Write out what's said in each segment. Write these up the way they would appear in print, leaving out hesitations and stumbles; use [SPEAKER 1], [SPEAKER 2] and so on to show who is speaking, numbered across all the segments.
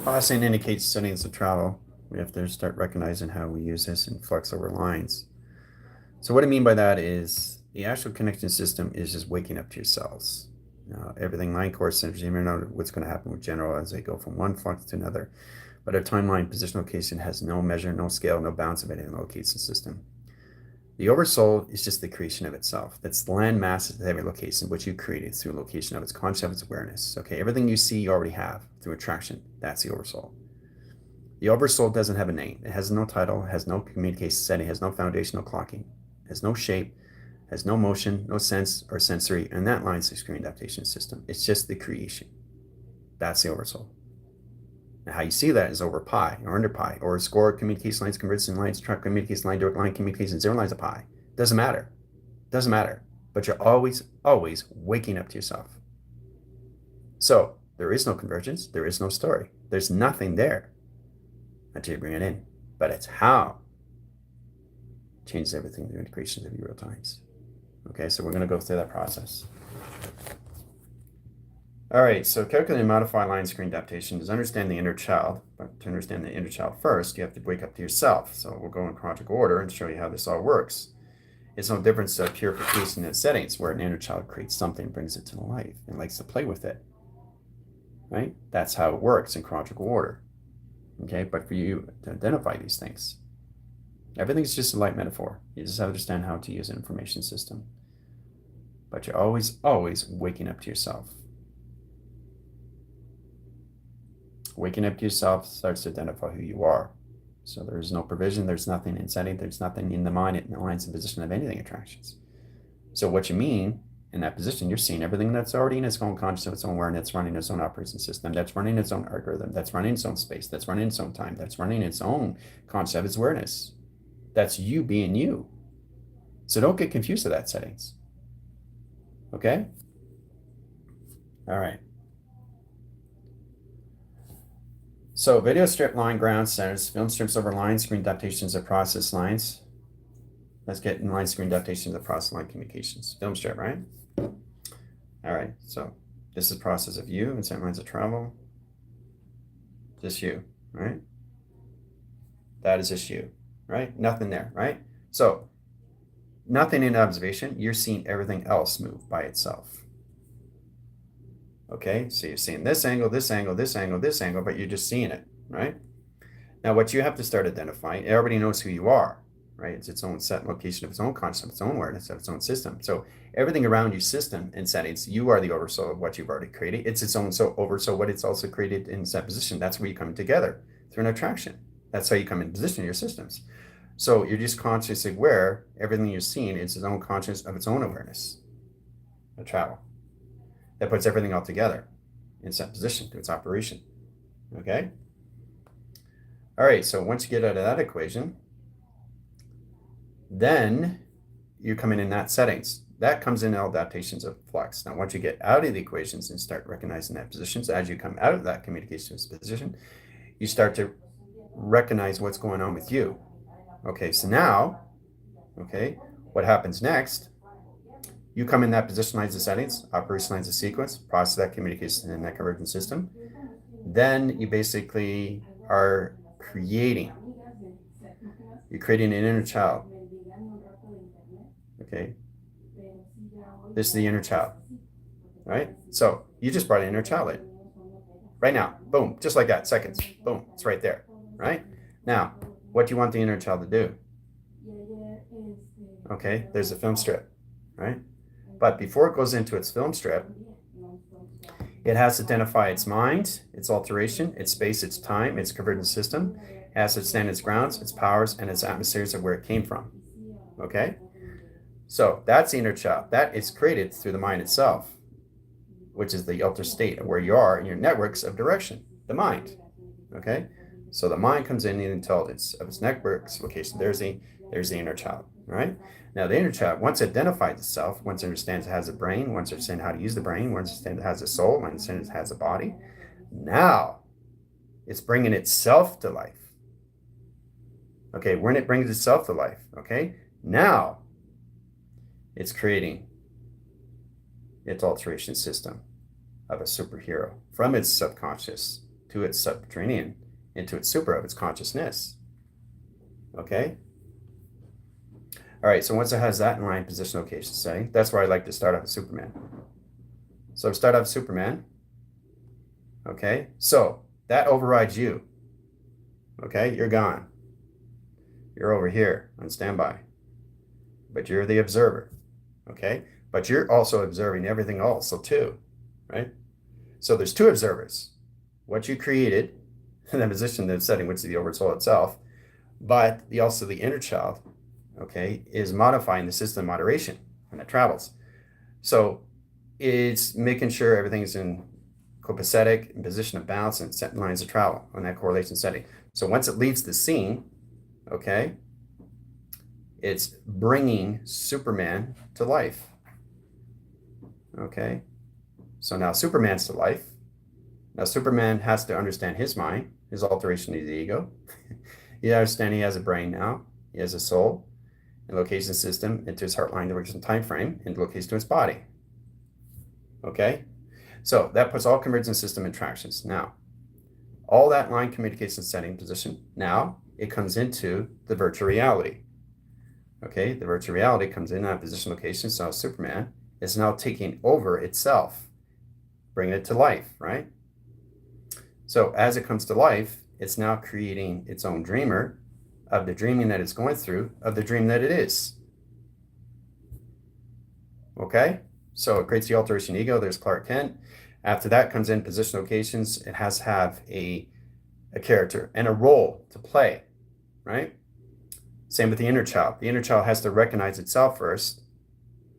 [SPEAKER 1] Processing indicates settings of travel. We have to start recognizing how we use this and flex over lines. So what I mean by that is the actual connection system is just waking up to your cells. Everything line course synergy, you know what's going to happen with general as they go from one flux to another. But our timeline position location has no measure, no scale, no bounds of any location system. The oversoul is just the creation of itself. That's the land mass of every location, which you created through location of its conscious of its awareness. Okay, everything you see you already have through attraction. That's the oversoul. The oversoul doesn't have a name. It has no title, has no communication setting, has no foundation, no clocking, has no shape, has no motion, no sense or sensory, and that line's the screen adaptation system. It's just the creation. That's the oversoul. Now, how you see that is over pi or under pi or score communication lines, conversion lines, truck communication line, direct line communication, zero lines of pi. Doesn't matter. Doesn't matter. But you're always, always waking up to yourself. So there is no convergence. There is no story. There's nothing there until you bring it in. But it's how it changes everything through integrations of real times. Okay, so we're going to go through that process. All right, so calculate and modify line screen adaptation is understand the inner child. But to understand the inner child first, you have to wake up to yourself. So we'll go in chronological order and show you how this all works. It's no difference to purification and settings where an inner child creates something, brings it to life, and likes to play with it. Right? That's how it works in chronological order. Okay, but for you to identify these things, everything's just a light metaphor. You just understand how to use an information system. But you're always, always waking up to yourself. Waking up to yourself starts to identify who you are. So there's no provision, there's nothing in setting, there's nothing in the mind, it aligns the position of anything attractions. So what you mean in that position, you're seeing everything that's already in its own consciousness, its own awareness, running its own operating system, that's running its own algorithm, that's running its own space, that's running its own time, that's running its own concept of its awareness. That's you being you. So don't get confused with that settings. Okay? All right. So video strip line ground centers, film strips over line screen adaptations of process lines. Let's get in line screen adaptations of process line communications. Film strip, right? All right, so this is process of you and certain lines of travel. Just you, right? That is just you, right? Nothing there, right? So nothing in observation, you're seeing everything else move by itself. Okay, so you're seeing this angle, this angle, this angle, this angle, but you're just seeing it, right? Now, what you have to start identifying, everybody knows who you are, right? It's its own set location of its own concept, its own awareness of its own system. So everything around you system and settings, you are the oversoul of what you've already created. It's its own oversoul, what it's also created in set position. That's where you come together through an attraction. That's how you come in position in your systems. So you're just consciously aware, everything you're seeing is its own conscious of its own awareness, a travel. That puts everything all together in set position to its operation. Okay? All right, so once you get out of that equation, then you're coming in that settings. That comes in all adaptations of flux. Now, once you get out of the equations and start recognizing that positions, as you come out of that communications position, you start to recognize what's going on with you. Okay, so now, okay, what happens next? You come in that positionalize the settings, operationalize the sequence, process that communication in that convergent system. Then you basically are creating. You're creating an inner child. Okay. This is the inner child. Right? So you just brought an inner child in. Right now. Boom. Just like that. Seconds. Boom. It's right there. Right? Now, what do you want the inner child to do? Okay. There's a film strip. Right? But before it goes into its film strip, it has to identify its mind, its alteration, its space, its time, its convergent system. It has to stand its grounds, its powers, and its atmospheres of where it came from. Okay? So that's the inner child. That is created through the mind itself, which is the altered state of where you are in your networks of direction, the mind. Okay? So the mind comes in the intelligence of its networks location. There's the inner child, right? Now the inner child, once it identifies itself, once it understands it has a brain, once it understands how to use the brain, once it understands it has a soul, once it understands it has a body, now it's bringing itself to life. Okay, when it brings itself to life, okay, now it's creating its alteration system of a superhero from its subconscious to its subterranean, into its super of its consciousness. Okay? All right, so once it has that in line, position, location, setting, that's where I like to start off with Superman. So start off with Superman. Okay, so that overrides you. Okay, you're gone. You're over here on standby. But you're the observer. Okay, but you're also observing everything also too, right? So there's two observers. What you created, and the position, the setting, which is the oversoul itself, but also the inner child, okay, is modifying the system moderation when it travels. So it's making sure everything's in copacetic, in position of balance, and set lines of travel on that correlation setting. So once it leaves the scene, okay, it's bringing Superman to life. Okay, so now Superman's to life. Now Superman has to understand his mind, his alteration of the ego. He understands he has a brain now, he has a soul, and location system into his heart line direction time frame, and location to his body. Okay, so that puts all convergence system interactions. Now, all that line communication setting position, now it comes into the virtual reality. Okay, the virtual reality comes in that position location, so Superman is now taking over itself, bringing it to life, right? So as it comes to life, it's now creating its own dreamer of the dreaming that it's going through, of the dream that it is. Okay, so it creates the alteration ego. There's Clark Kent. After that comes in position locations. It has to have a character and a role to play, right? Same with the inner child. The inner child has to recognize itself first,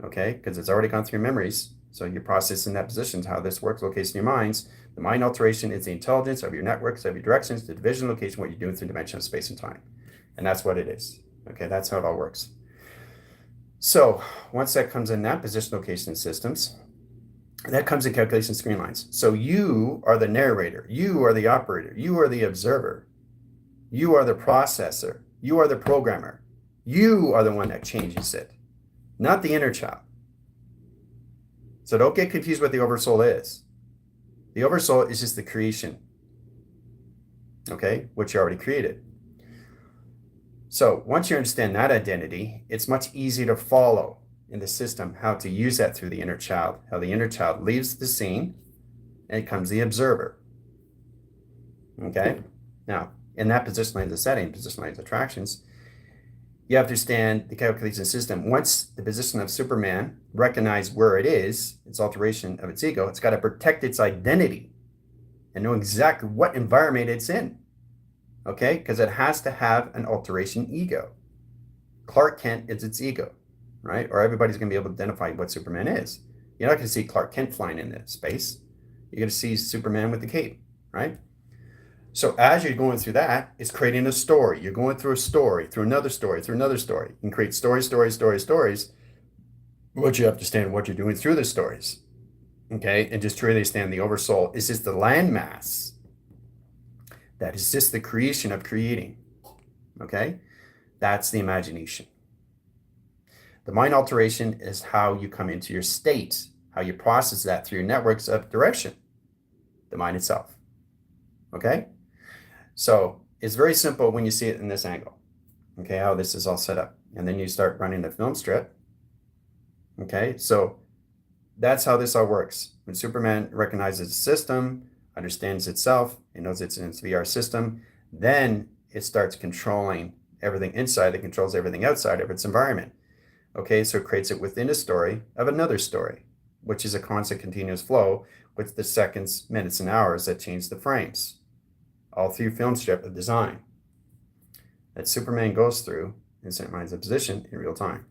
[SPEAKER 1] okay, because it's already gone through memories. So you're processing that position, how this works, location in your minds. The mind alteration is the intelligence of your networks, of your directions, the division location, what you're doing through dimension of space and time. And that's what it is. Okay, that's how it all works. So once that comes in that position, location, and systems, that comes in calculation screen lines. So you are the narrator, you are the operator, you are the observer, you are the processor, you are the programmer, you are the one that changes it, not the inner child. So don't get confused what the oversoul is. The oversoul is just the creation, okay, which you already created. So once you understand that identity, it's much easier to follow in the system how to use that through the inner child, how the inner child leaves the scene and it becomes the observer. Okay, now in that position lines of setting, position lines of attractions, you have to understand the calculation system. Once the position of Superman recognizes where it is, its alteration of its ego, it's got to protect its identity and know exactly what environment it's in. Okay, because it has to have an alteration ego. Clark Kent is its ego, right? Or everybody's going to be able to identify what Superman is. You're not going to see Clark Kent flying into space. You're going to see Superman with the cape, right? So as you're going through that, it's creating a story. You're going through a story, through another story, through another story. You can create stories. But you have to understand what you're doing through the stories, okay? And just truly understand the oversoul is just the landmass. That is just the creation of creating, okay? That's the imagination. The mind alteration is how you come into your state, how you process that through your networks of direction, the mind itself, okay? So it's very simple when you see it in this angle, okay, how this is all set up. And then you start running the film strip, okay? So that's how this all works. When Superman recognizes the system, understands itself, it knows it's in its VR system, then it starts controlling everything inside that controls everything outside of its environment. Okay, so it creates it within a story of another story, which is a constant continuous flow with the seconds, minutes, and hours that change the frames, all through film strip of design that Superman goes through in St. Mind's position in real time.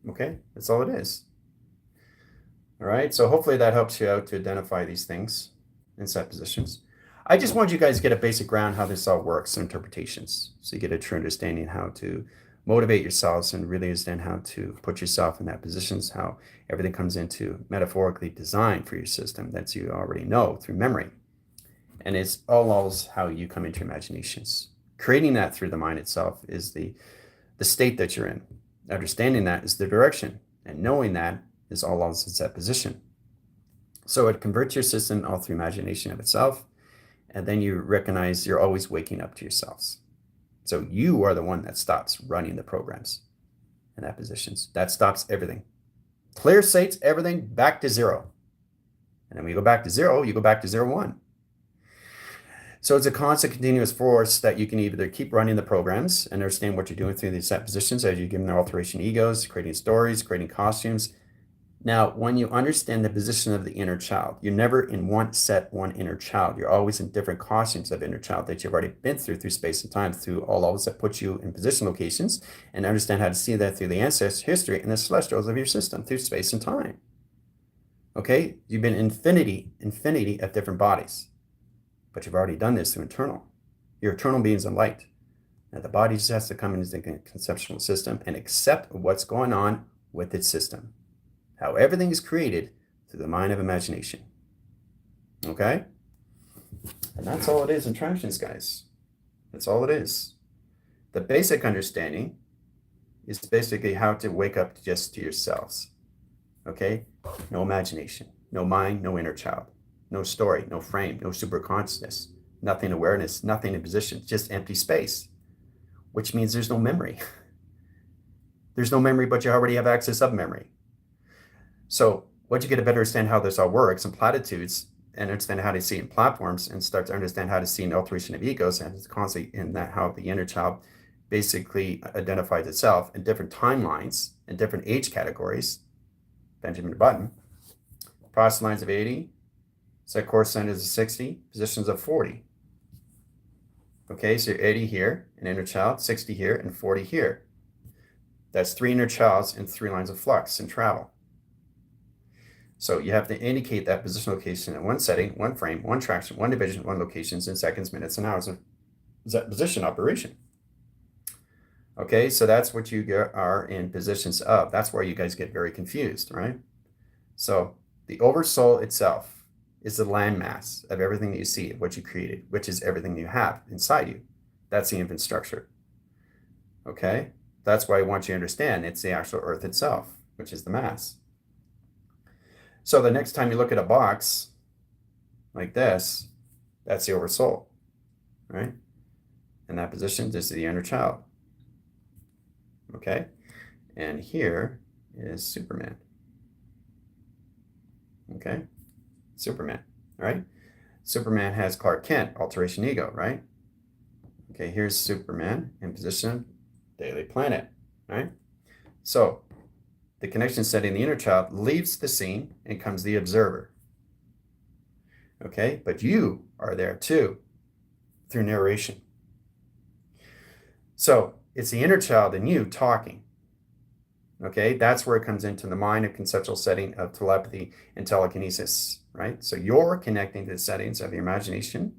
[SPEAKER 1] Okay, that's all it is. All right, so hopefully that helps you out to identify these things in set positions. I just want you guys to get a basic ground how this all works, interpretations, so you get a true understanding how to motivate yourselves and really understand how to put yourself in that positions, how everything comes into metaphorically designed for your system that you already know through memory. And it's all how you come into your imaginations. Creating that through the mind itself is the state that you're in. Understanding that is the direction, and knowing that is all in set position. So it converts your system all through imagination of itself, and then you recognize you're always waking up to yourselves. So you are the one that stops running the programs in that positions. That stops everything. Clear states everything back to zero. And then when you go back to zero, you go back to 0, 1. So it's a constant continuous force that you can either keep running the programs and understand what you're doing through these set positions as you give them their alteration egos, creating stories, creating costumes. Now, when you understand the position of the inner child, you're never in one set, one inner child. You're always in different costumes of inner child that you've already been through space and time, through all those that put you in position locations, and understand how to see that through the ancestors, history, and the celestials of your system through space and time. Okay? You've been infinity of different bodies, but you've already done this through internal. You're eternal beings of light. Now, the body just has to come into the conceptual system and accept what's going on with its system. How everything is created through the mind of imagination. Okay? And that's all it is in attractions, guys. That's all it is. The basic understanding is basically how to wake up just to yourselves. Okay? No imagination, no mind, no inner child, no story, no frame, no superconsciousness, nothing awareness, nothing in position, just empty space, which means there's no memory. There's no memory, but you already have access of memory. So once you get to better understand how this all works and platitudes, and understand how to see in platforms, and start to understand how to see an alteration of egos, and it's constantly in that how the inner child basically identifies itself in different timelines and different age categories. Benjamin Button, process lines of 80, set course centers of 60, positions of 40. Okay, so you're 80 here, an inner child, 60 here, and 40 here. That's 3 inner childs and 3 lines of flux and travel. So you have to indicate that position location in one setting, one frame, one traction, one division, one locations in seconds, minutes, and hours of position operation. Okay, so that's what you are in positions of. That's where you guys get very confused, right? So the oversoul itself is the landmass of everything that you see, what you created, which is everything you have inside you. That's the infant structure. Okay, that's why I want you to understand it's the actual earth itself, which is the mass. So the next time you look at a box like this, that's the oversoul, right? In that position, this is the inner child. Okay, and here is Superman. Okay, Superman, all right? Superman has Clark Kent, alteration ego, right? Okay, here's Superman in position, daily planet, right? So the connection setting the inner child leaves the scene and comes the observer. Okay, but you are there too through narration. So it's the inner child and you talking. Okay, that's where it comes into the mind and conceptual setting of telepathy and telekinesis, right? So you're connecting to the settings of your imagination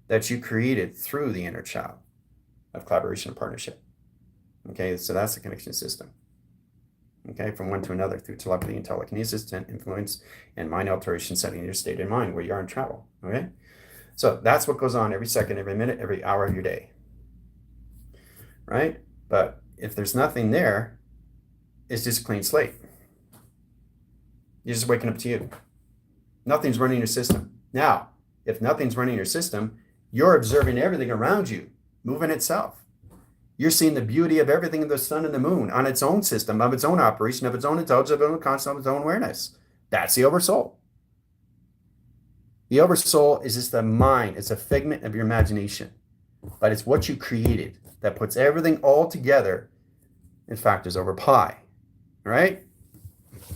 [SPEAKER 1] that you created through the inner child of collaboration and partnership. Okay, so that's the connection system. Okay, from one to another through telepathy and telekinesis to influence and mind alteration setting your state of mind where you are in travel. Okay, so that's what goes on every second, every minute, every hour of your day. Right? But if there's nothing there, it's just a clean slate. You're just waking up to you. Nothing's running your system. Now, if nothing's running your system, you're observing everything around you moving itself. You're seeing the beauty of everything in the sun and the moon on its own system, of its own operation, of its own intelligence, of its own consciousness, of its own awareness. That's the oversoul. The oversoul is just the mind. It's a figment of your imagination. But it's what you created that puts everything all together in factors over pi. Right?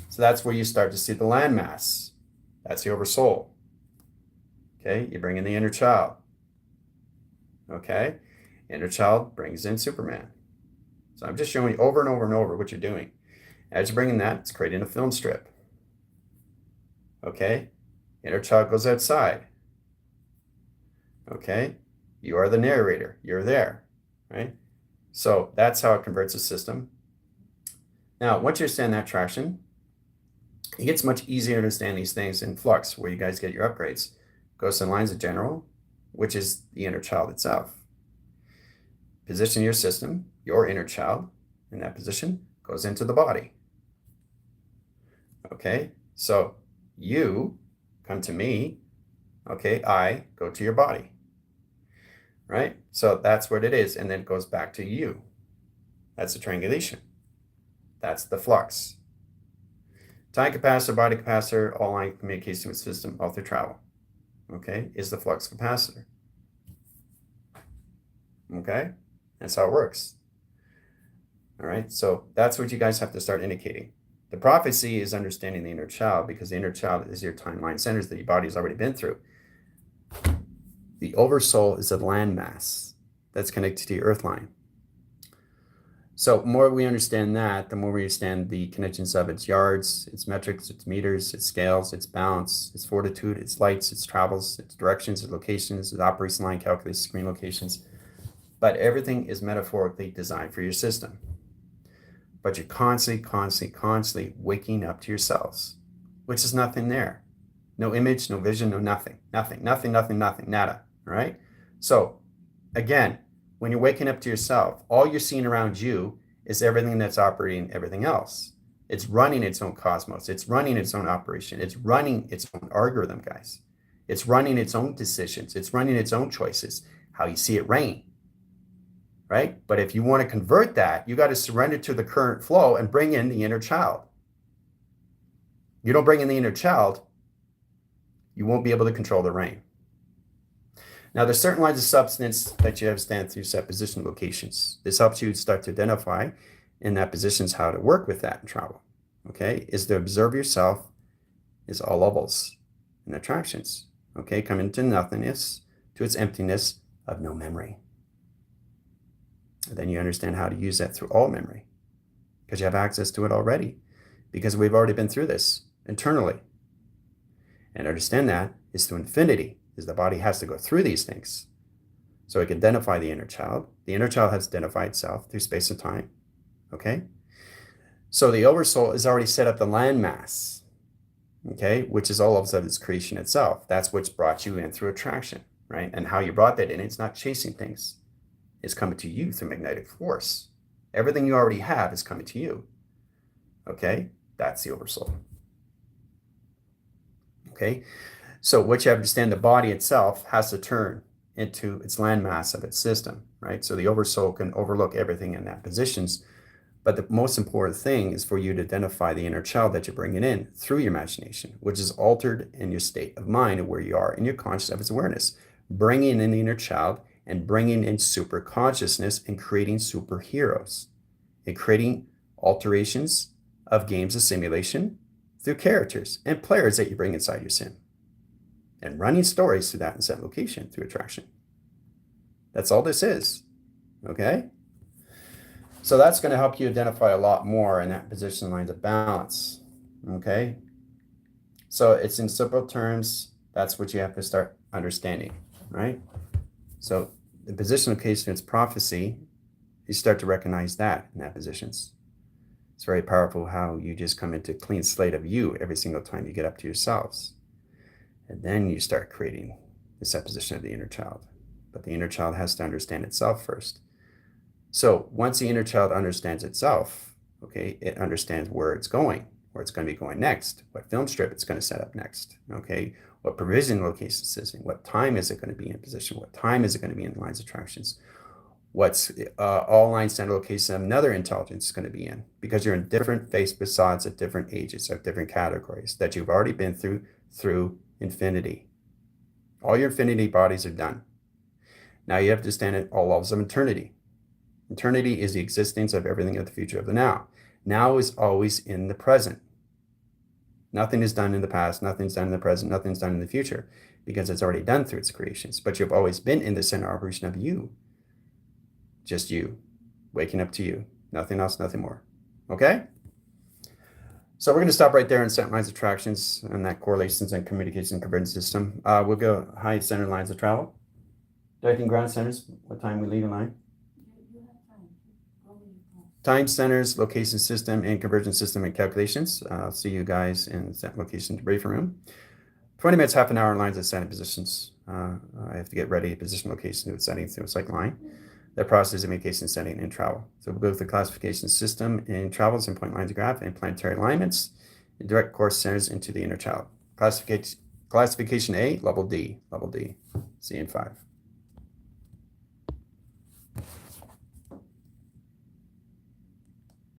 [SPEAKER 1] So that's where you start to see the landmass. That's the oversoul. Okay? You bring in the inner child. Okay? Inner child brings in Superman. So I'm just showing you over and over and over what you're doing. As you're bringing that, it's creating a film strip. Okay? Inner child goes outside. Okay? You are the narrator. You're there. Right? So that's how it converts the system. Now, once you understand that traction, it gets much easier to understand these things in flux, where you guys get your upgrades. Ghosts and lines of general, which is the inner child itself. Position your system, your inner child, in that position, goes into the body. Okay, so you come to me Okay, I go to your body, right? So that's what it is. And then it goes back to you. That's the triangulation. That's the flux. Time capacitor, body capacitor, all line communication with system, all through travel. Okay, is the flux capacitor. Okay, that's how it works. All right, so that's what you guys have to start indicating. The prophecy is understanding the inner child, because the inner child is your timeline centers that your body's already been through. The oversoul is a landmass that's connected to your earth line. So the more we understand that, the more we understand the connections of its yards, its metrics, its meters, its scales, its balance, its fortitude, its lights, its travels, its directions, its locations, its operation line, calculus, screen locations. But everything is metaphorically designed for your system. But you're constantly waking up to yourselves, which is nothing there. No image, no vision, no nothing, nada, all right? So again, when you're waking up to yourself, all you're seeing around you is everything that's operating everything else. It's running its own cosmos. It's running its own operation. It's running its own algorithm, guys. It's running its own decisions. It's running its own choices, how you see it rain, right? But if you want to convert that, you got to surrender to the current flow and bring in the inner child. You don't bring in the inner child, you won't be able to control the rain. Now, there's certain lines of substance that you have to stand through set position locations. This helps you start to identify in that positions how to work with that in travel. Okay, is to observe yourself is all levels and attractions. Okay, come into nothingness, to its emptiness of no memory. And then you understand how to use that through all memory, because you have access to it already, because we've already been through this internally. And understand that is through infinity. Is the body has to go through these things so it can identify the inner child. The inner child has to identify itself through space and time. Okay, so the oversoul has already set up the landmass, okay, which is all of its creation itself. That's what's brought you in through attraction, right? And how you brought that in, it's not chasing things, it's coming to you through magnetic force. Everything you already have is coming to you. Okay, that's the oversoul. Okay, so what you have to understand, the body itself has to turn into its landmass of its system, right? So the oversoul can overlook everything in that positions. But the most important thing is for you to identify the inner child that you're bringing in through your imagination, which is altered in your state of mind of where you are in your conscious of its awareness, bringing in the inner child and bringing in super consciousness and creating superheroes and creating alterations of games of simulation through characters and players that you bring inside your sim, and running stories through that in set location through attraction. That's all this is, okay? So that's going to help you identify a lot more in that position lines of balance, okay? So it's in simple terms, that's what you have to start understanding, right? So the position location is prophecy, you start to recognize that in that positions. It's very powerful how you just come into a clean slate of you every single time you get up to yourselves. And then you start creating the set position of the inner child. But the inner child has to understand itself first. So once the inner child understands itself, okay, it understands where it's going to be going next, what film strip it's going to set up next, okay, what provision location system, what time is it going to be in position, what time is it going to be in lines of attractions, what's all line center location of another intelligence is going to be in, because you're in different face facades at different ages, of different categories that you've already been through infinity. All your infinity bodies are done. Now you have to stand at all levels of eternity. Eternity is the existence of everything of the future of the now. Now is always in the present. Nothing is done in the past, nothing's done in the present, nothing's done in the future, because it's already done through its creations. But you've always been in the center operation of you. Just you, waking up to you. Nothing else, nothing more. Okay? So we're going to stop right there in center lines of attractions and that correlations and communication and convergence system. We'll go high center lines of travel. Directing ground centers, what time we leave in line? Time centers, location system, and convergence system and calculations. I'll see you guys in that location briefing room. 20 minutes, half an hour in lines of setting positions. I have to get ready, position, location, new setting through a cycle line. That process of communication, setting, and travel. So we'll go through the classification system in travels and point lines of graph and planetary alignments and direct course centers into the inner child. Classification A, level D, level D. See you in 5.